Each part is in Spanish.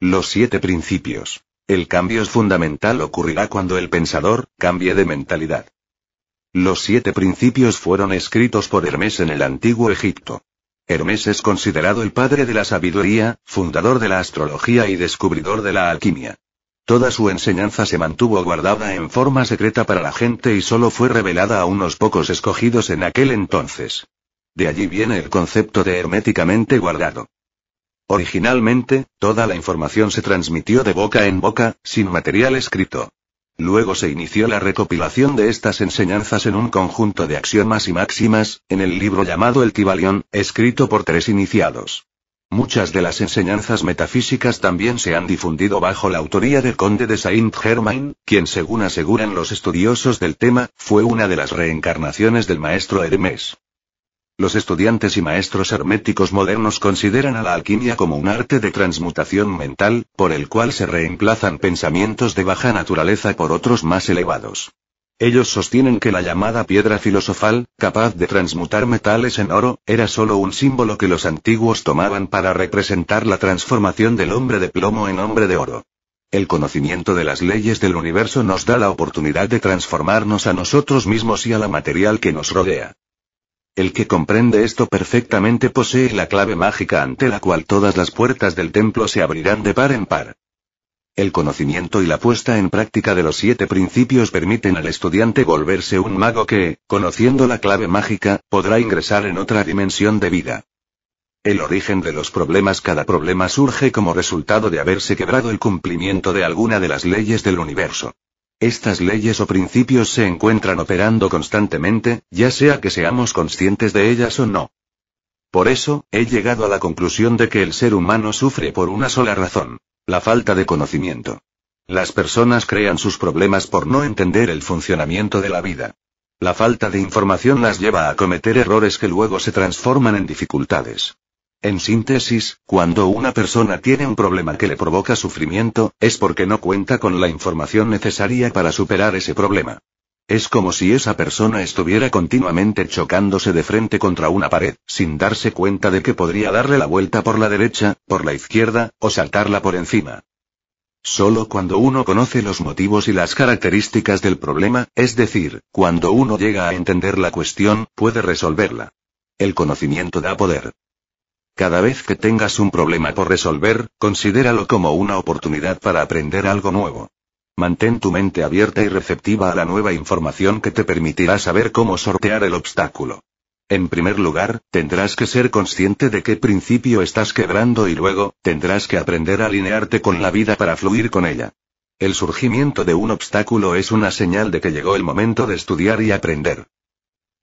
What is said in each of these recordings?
Los 7 principios. El cambio fundamental ocurrirá cuando el pensador cambie de mentalidad. Los 7 principios fueron escritos por Hermes en el antiguo Egipto. Hermes es considerado el padre de la sabiduría, fundador de la astrología y descubridor de la alquimia. Toda su enseñanza se mantuvo guardada en forma secreta para la gente y solo fue revelada a unos pocos escogidos en aquel entonces. De allí viene el concepto de herméticamente guardado. Originalmente, toda la información se transmitió de boca en boca, sin material escrito. Luego se inició la recopilación de estas enseñanzas en un conjunto de axiomas y máximas, en el libro llamado el Kybalión, escrito por 3 iniciados. Muchas de las enseñanzas metafísicas también se han difundido bajo la autoría del conde de Saint-Germain, quien, según aseguran los estudiosos del tema, fue una de las reencarnaciones del maestro Hermes. Los estudiantes y maestros herméticos modernos consideran a la alquimia como un arte de transmutación mental, por el cual se reemplazan pensamientos de baja naturaleza por otros más elevados. Ellos sostienen que la llamada piedra filosofal, capaz de transmutar metales en oro, era solo un símbolo que los antiguos tomaban para representar la transformación del hombre de plomo en hombre de oro. El conocimiento de las leyes del universo nos da la oportunidad de transformarnos a nosotros mismos y a la material que nos rodea. El que comprende esto perfectamente posee la clave mágica ante la cual todas las puertas del templo se abrirán de par en par. El conocimiento y la puesta en práctica de los 7 principios permiten al estudiante volverse un mago que, conociendo la clave mágica, podrá ingresar en otra dimensión de vida. El origen de los problemas. Cada problema surge como resultado de haberse quebrado el cumplimiento de alguna de las leyes del universo. Estas leyes o principios se encuentran operando constantemente, ya sea que seamos conscientes de ellas o no. Por eso, he llegado a la conclusión de que el ser humano sufre por una sola razón: la falta de conocimiento. Las personas crean sus problemas por no entender el funcionamiento de la vida. La falta de información las lleva a cometer errores que luego se transforman en dificultades. En síntesis, cuando una persona tiene un problema que le provoca sufrimiento, es porque no cuenta con la información necesaria para superar ese problema. Es como si esa persona estuviera continuamente chocándose de frente contra una pared, sin darse cuenta de que podría darle la vuelta por la derecha, por la izquierda, o saltarla por encima. Solo cuando uno conoce los motivos y las características del problema, es decir, cuando uno llega a entender la cuestión, puede resolverla. El conocimiento da poder. Cada vez que tengas un problema por resolver, considéralo como una oportunidad para aprender algo nuevo. Mantén tu mente abierta y receptiva a la nueva información que te permitirá saber cómo sortear el obstáculo. En primer lugar, tendrás que ser consciente de qué principio estás quebrando y luego, tendrás que aprender a alinearte con la vida para fluir con ella. El surgimiento de un obstáculo es una señal de que llegó el momento de estudiar y aprender.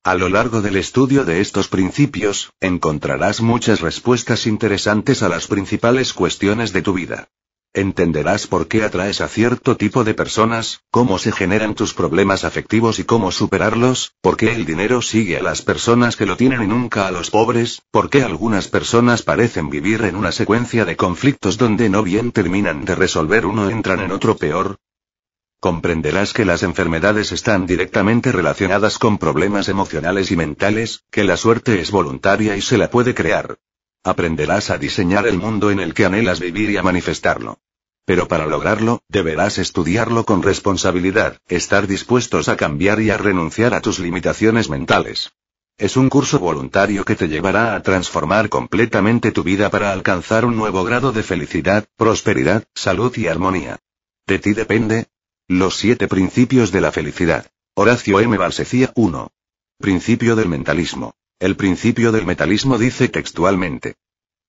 A lo largo del estudio de estos principios, encontrarás muchas respuestas interesantes a las principales cuestiones de tu vida. Entenderás por qué atraes a cierto tipo de personas, cómo se generan tus problemas afectivos y cómo superarlos, por qué el dinero sigue a las personas que lo tienen y nunca a los pobres, por qué algunas personas parecen vivir en una secuencia de conflictos donde no bien terminan de resolver uno entran en otro peor. Comprenderás que las enfermedades están directamente relacionadas con problemas emocionales y mentales, que la suerte es voluntaria y se la puede crear. Aprenderás a diseñar el mundo en el que anhelas vivir y a manifestarlo. Pero para lograrlo, deberás estudiarlo con responsabilidad, estar dispuestos a cambiar y a renunciar a tus limitaciones mentales. Es un curso voluntario que te llevará a transformar completamente tu vida para alcanzar un nuevo grado de felicidad, prosperidad, salud y armonía. De ti depende. Los 7 principios de la felicidad. Horacio M. Balsecía 1. Principio del mentalismo. El principio del mentalismo dice textualmente: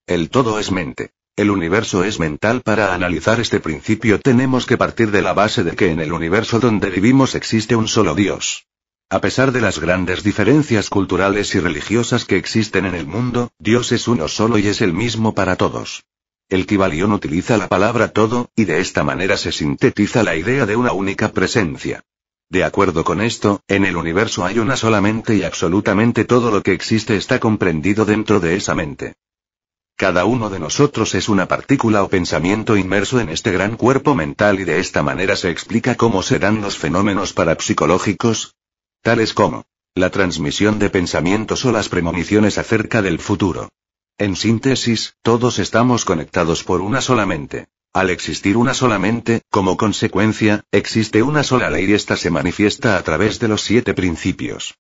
el todo es mente. El universo es mental. Para analizar este principio tenemos que partir de la base de que en el universo donde vivimos existe un solo Dios. A pesar de las grandes diferencias culturales y religiosas que existen en el mundo, Dios es uno solo y es el mismo para todos. El Kybalión utiliza la palabra todo, y de esta manera se sintetiza la idea de una única presencia. De acuerdo con esto, en el universo hay una sola mente y absolutamente todo lo que existe está comprendido dentro de esa mente. Cada uno de nosotros es una partícula o pensamiento inmerso en este gran cuerpo mental y de esta manera se explica cómo se dan los fenómenos parapsicológicos, tales como la transmisión de pensamientos o las premoniciones acerca del futuro. En síntesis, todos estamos conectados por una sola mente. Al existir una sola mente, como consecuencia, existe una sola ley y esta se manifiesta a través de los 7 principios.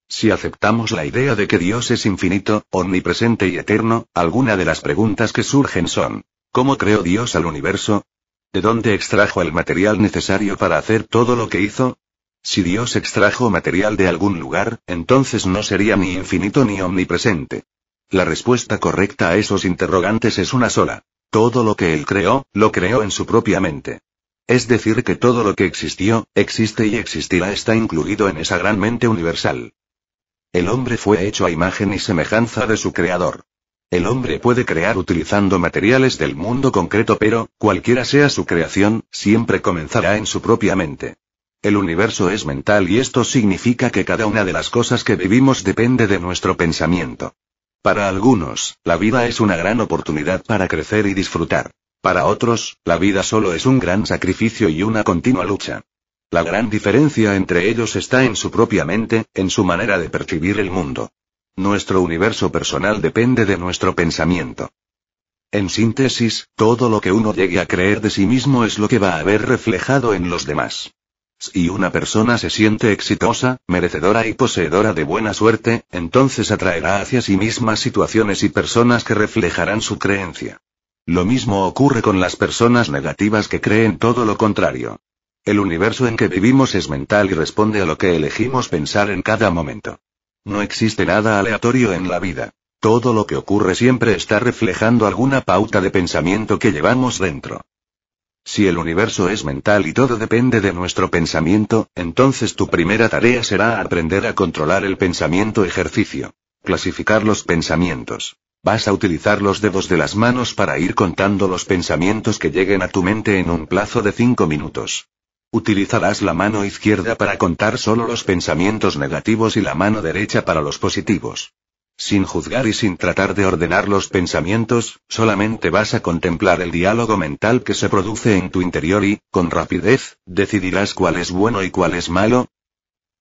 Si aceptamos la idea de que Dios es infinito, omnipresente y eterno, alguna de las preguntas que surgen son: ¿cómo creó Dios al universo? ¿De dónde extrajo el material necesario para hacer todo lo que hizo? Si Dios extrajo material de algún lugar, entonces no sería ni infinito ni omnipresente. La respuesta correcta a esos interrogantes es una sola. Todo lo que Él creó, lo creó en su propia mente. Es decir, que todo lo que existió, existe y existirá está incluido en esa gran mente universal. El hombre fue hecho a imagen y semejanza de su creador. El hombre puede crear utilizando materiales del mundo concreto, pero, cualquiera sea su creación, siempre comenzará en su propia mente. El universo es mental y esto significa que cada una de las cosas que vivimos depende de nuestro pensamiento. Para algunos, la vida es una gran oportunidad para crecer y disfrutar. Para otros, la vida solo es un gran sacrificio y una continua lucha. La gran diferencia entre ellos está en su propia mente, en su manera de percibir el mundo. Nuestro universo personal depende de nuestro pensamiento. En síntesis, todo lo que uno llegue a creer de sí mismo es lo que va a ver reflejado en los demás. Si una persona se siente exitosa, merecedora y poseedora de buena suerte, entonces atraerá hacia sí misma situaciones y personas que reflejarán su creencia. Lo mismo ocurre con las personas negativas que creen todo lo contrario. El universo en que vivimos es mental y responde a lo que elegimos pensar en cada momento. No existe nada aleatorio en la vida. Todo lo que ocurre siempre está reflejando alguna pauta de pensamiento que llevamos dentro. Si el universo es mental y todo depende de nuestro pensamiento, entonces tu primera tarea será aprender a controlar el pensamiento ejercicio. Clasificar los pensamientos. Vas a utilizar los dedos de las manos para ir contando los pensamientos que lleguen a tu mente en un plazo de 5 minutos. Utilizarás la mano izquierda para contar solo los pensamientos negativos y la mano derecha para los positivos. Sin juzgar y sin tratar de ordenar los pensamientos, solamente vas a contemplar el diálogo mental que se produce en tu interior y, con rapidez, decidirás cuál es bueno y cuál es malo.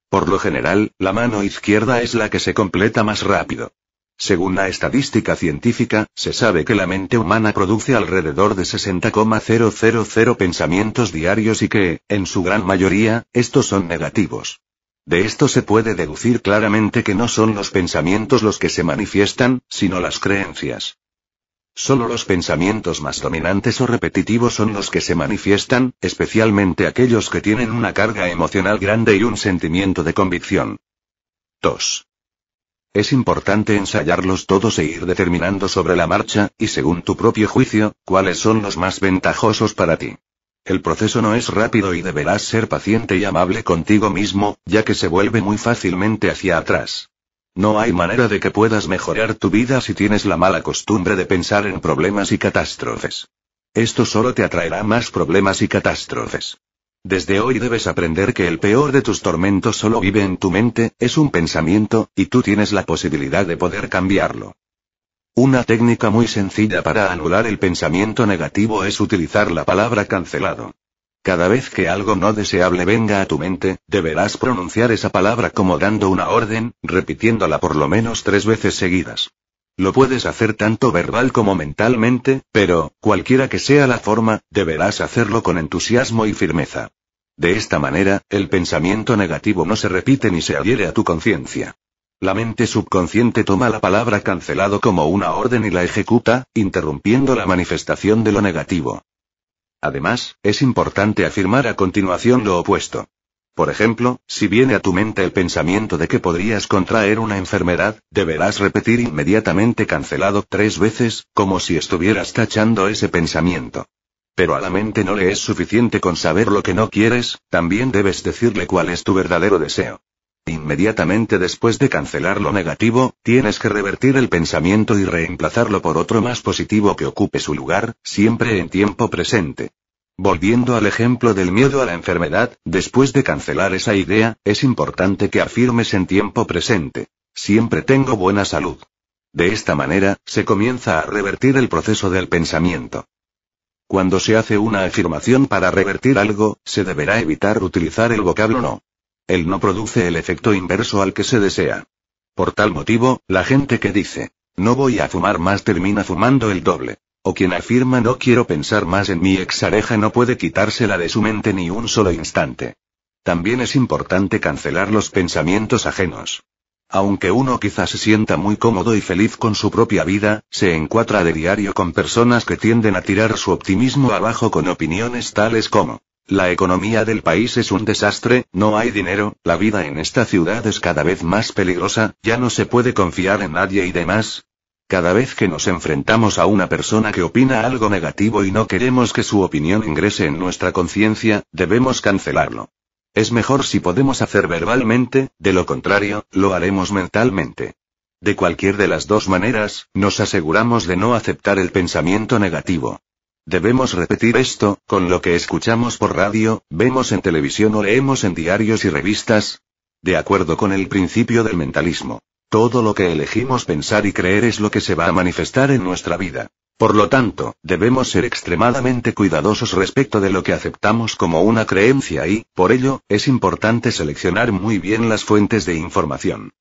Por lo general, la mano izquierda es la que se completa más rápido. Según la estadística científica, se sabe que la mente humana produce alrededor de 60,000 pensamientos diarios y que, en su gran mayoría, estos son negativos. De esto se puede deducir claramente que no son los pensamientos los que se manifiestan, sino las creencias. Solo los pensamientos más dominantes o repetitivos son los que se manifiestan, especialmente aquellos que tienen una carga emocional grande y un sentimiento de convicción. 2. Es importante ensayarlos todos e ir determinando sobre la marcha, y según tu propio juicio, cuáles son los más ventajosos para ti. El proceso no es rápido y deberás ser paciente y amable contigo mismo, ya que se vuelve muy fácilmente hacia atrás. No hay manera de que puedas mejorar tu vida si tienes la mala costumbre de pensar en problemas y catástrofes. Esto solo te atraerá más problemas y catástrofes. Desde hoy debes aprender que el peor de tus tormentos solo vive en tu mente, es un pensamiento, y tú tienes la posibilidad de poder cambiarlo. Una técnica muy sencilla para anular el pensamiento negativo es utilizar la palabra cancelado. Cada vez que algo no deseable venga a tu mente, deberás pronunciar esa palabra como dando una orden, repitiéndola por lo menos 3 veces seguidas. Lo puedes hacer tanto verbal como mentalmente, pero, cualquiera que sea la forma, deberás hacerlo con entusiasmo y firmeza. De esta manera, el pensamiento negativo no se repite ni se adhiere a tu conciencia. La mente subconsciente toma la palabra cancelado como una orden y la ejecuta, interrumpiendo la manifestación de lo negativo. Además, es importante afirmar a continuación lo opuesto. Por ejemplo, si viene a tu mente el pensamiento de que podrías contraer una enfermedad, deberás repetir inmediatamente cancelado 3 veces, como si estuvieras tachando ese pensamiento. Pero a la mente no le es suficiente con saber lo que no quieres, también debes decirle cuál es tu verdadero deseo. Inmediatamente después de cancelar lo negativo, tienes que revertir el pensamiento y reemplazarlo por otro más positivo que ocupe su lugar, siempre en tiempo presente. Volviendo al ejemplo del miedo a la enfermedad, después de cancelar esa idea, es importante que afirmes en tiempo presente: siempre tengo buena salud. De esta manera, se comienza a revertir el proceso del pensamiento. Cuando se hace una afirmación para revertir algo, se deberá evitar utilizar el vocablo no. El no produce el efecto inverso al que se desea. Por tal motivo, la gente que dice, no voy a fumar más termina fumando el doble. O quien afirma no quiero pensar más en mi expareja no puede quitársela de su mente ni un solo instante. También es importante cancelar los pensamientos ajenos. Aunque uno quizás se sienta muy cómodo y feliz con su propia vida, se encuentra de diario con personas que tienden a tirar su optimismo abajo con opiniones tales como: la economía del país es un desastre, no hay dinero, la vida en esta ciudad es cada vez más peligrosa, ya no se puede confiar en nadie y demás. Cada vez que nos enfrentamos a una persona que opina algo negativo y no queremos que su opinión ingrese en nuestra conciencia, debemos cancelarlo. Es mejor si podemos hacer verbalmente, de lo contrario, lo haremos mentalmente. De cualquier de las dos maneras, nos aseguramos de no aceptar el pensamiento negativo. Debemos repetir esto, con lo que escuchamos por radio, vemos en televisión o leemos en diarios y revistas. De acuerdo con el principio del mentalismo, todo lo que elegimos pensar y creer es lo que se va a manifestar en nuestra vida. Por lo tanto, debemos ser extremadamente cuidadosos respecto de lo que aceptamos como una creencia y, por ello, es importante seleccionar muy bien las fuentes de información.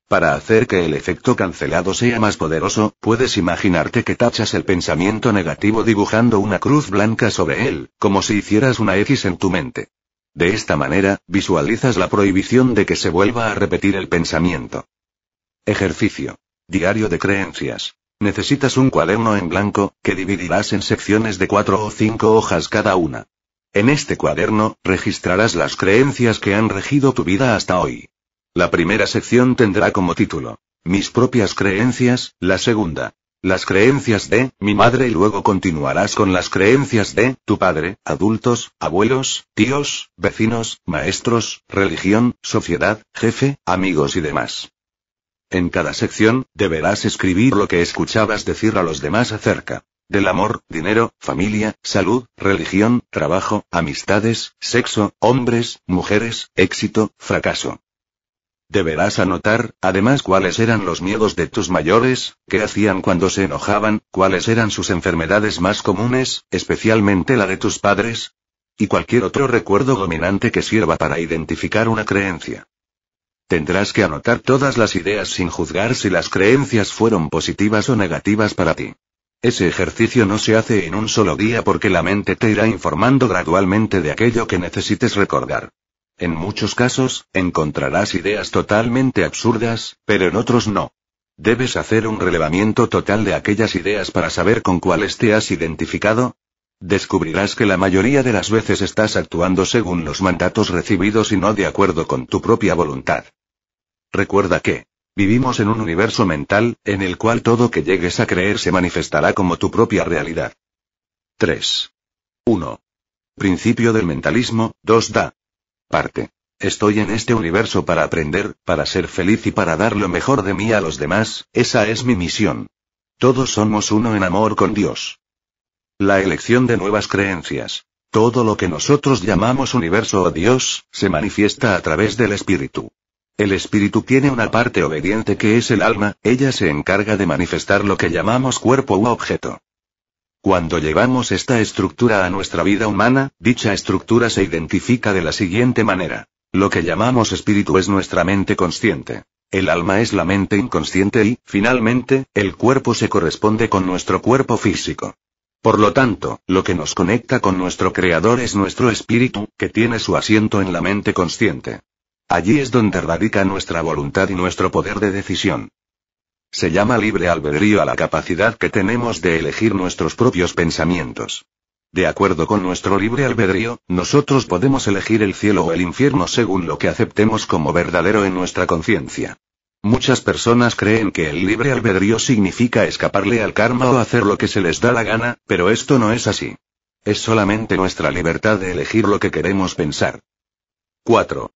Para hacer que el efecto cancelado sea más poderoso, puedes imaginarte que tachas el pensamiento negativo dibujando una cruz blanca sobre él, como si hicieras una X en tu mente. De esta manera, visualizas la prohibición de que se vuelva a repetir el pensamiento. Ejercicio. Diario de creencias. Necesitas un cuaderno en blanco, que dividirás en secciones de 4 o 5 hojas cada una. En este cuaderno, registrarás las creencias que han regido tu vida hasta hoy. La primera sección tendrá como título: Mis propias creencias, la segunda: Las creencias de mi madre y luego continuarás con las creencias de tu padre, adultos, abuelos, tíos, vecinos, maestros, religión, sociedad, jefe, amigos y demás. En cada sección, deberás escribir lo que escuchabas decir a los demás acerca del amor, dinero, familia, salud, religión, trabajo, amistades, sexo, hombres, mujeres, éxito, fracaso. Deberás anotar, además, cuáles eran los miedos de tus mayores, qué hacían cuando se enojaban, cuáles eran sus enfermedades más comunes, especialmente la de tus padres, y cualquier otro recuerdo dominante que sirva para identificar una creencia. Tendrás que anotar todas las ideas sin juzgar si las creencias fueron positivas o negativas para ti. Ese ejercicio no se hace en un solo día porque la mente te irá informando gradualmente de aquello que necesites recordar. En muchos casos, encontrarás ideas totalmente absurdas, pero en otros no. Debes hacer un relevamiento total de aquellas ideas para saber con cuáles te has identificado. Descubrirás que la mayoría de las veces estás actuando según los mandatos recibidos y no de acuerdo con tu propia voluntad. Recuerda que vivimos en un universo mental, en el cual todo que llegues a creer se manifestará como tu propia realidad. 3. 1. Principio del mentalismo, 2. Parte. Estoy en este universo para aprender, para ser feliz y para dar lo mejor de mí a los demás, esa es mi misión. Todos somos uno en amor con Dios. La elección de nuevas creencias. Todo lo que nosotros llamamos universo o Dios, se manifiesta a través del espíritu. El espíritu tiene una parte obediente que es el alma, ella se encarga de manifestar lo que llamamos cuerpo u objeto. Cuando llevamos esta estructura a nuestra vida humana, dicha estructura se identifica de la siguiente manera. Lo que llamamos espíritu es nuestra mente consciente. El alma es la mente inconsciente y, finalmente, el cuerpo se corresponde con nuestro cuerpo físico. Por lo tanto, lo que nos conecta con nuestro Creador es nuestro espíritu, que tiene su asiento en la mente consciente. Allí es donde radica nuestra voluntad y nuestro poder de decisión. Se llama libre albedrío a la capacidad que tenemos de elegir nuestros propios pensamientos. De acuerdo con nuestro libre albedrío, nosotros podemos elegir el cielo o el infierno según lo que aceptemos como verdadero en nuestra conciencia. Muchas personas creen que el libre albedrío significa escaparle al karma o hacer lo que se les da la gana, pero esto no es así. Es solamente nuestra libertad de elegir lo que queremos pensar. 4.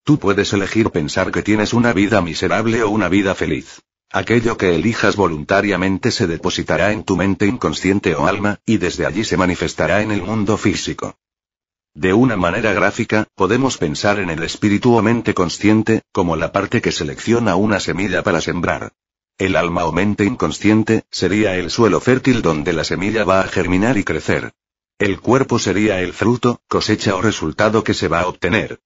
Tú puedes elegir pensar que tienes una vida miserable o una vida feliz. Aquello que elijas voluntariamente se depositará en tu mente inconsciente o alma, y desde allí se manifestará en el mundo físico. De una manera gráfica, podemos pensar en el espíritu o mente consciente, como la parte que selecciona una semilla para sembrar. El alma o mente inconsciente, sería el suelo fértil donde la semilla va a germinar y crecer. El cuerpo sería el fruto, cosecha o resultado que se va a obtener.